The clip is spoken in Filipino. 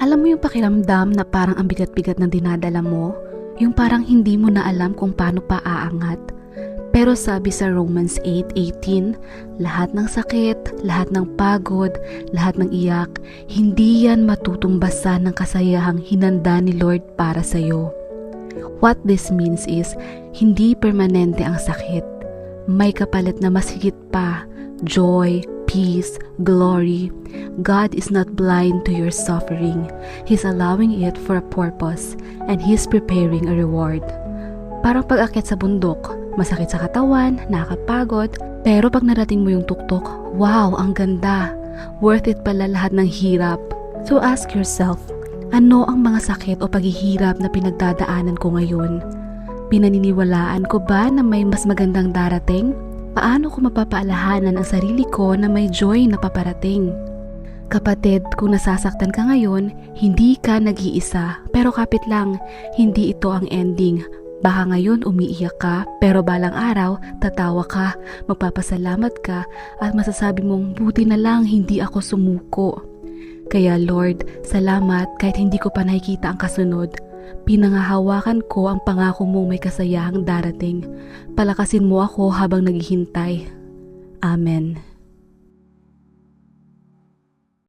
Alam mo yung pakiramdam na parang ang bigat-bigat ng dinadala mo? Yung parang hindi mo na alam kung paano pa aangat. Pero sabi sa Romans 8:18, lahat ng sakit, lahat ng pagod, lahat ng iyak, hindi yan matutumbasan ng kasayahang hinanda ni Lord para sa'yo. What this means is, hindi permanente ang sakit. May kapalit na mas higit pa, joy, peace, glory. God is not blind to your suffering. He's allowing it for a purpose, and He's preparing a reward. Parang pag-akyat sa bundok, masakit sa katawan, nakakapagod, pero pag narating mo yung tuktok, wow, ang ganda. Worth it pala lahat ng hirap. So ask yourself, ano ang mga sakit o paghihirap na pinagdadaanan ko ngayon? Pinaniniwalaan ko ba na may mas magandang darating? Paano ko mapapaalahanan ang sarili ko na may joy na paparating? Kapatid, kung nasasaktan ka ngayon, hindi ka nag-iisa. Pero kapit lang, hindi ito ang ending. Baka ngayon umiiyak ka, pero balang araw, tatawa ka, magpapasalamat ka, at masasabi mong buti na lang hindi ako sumuko. Kaya Lord, salamat kahit hindi ko pa nakikita ang kasunod. Pinangahawakan ko ang pangako mong may kasayahang darating. Palakasin mo ako habang naghihintay. Amen.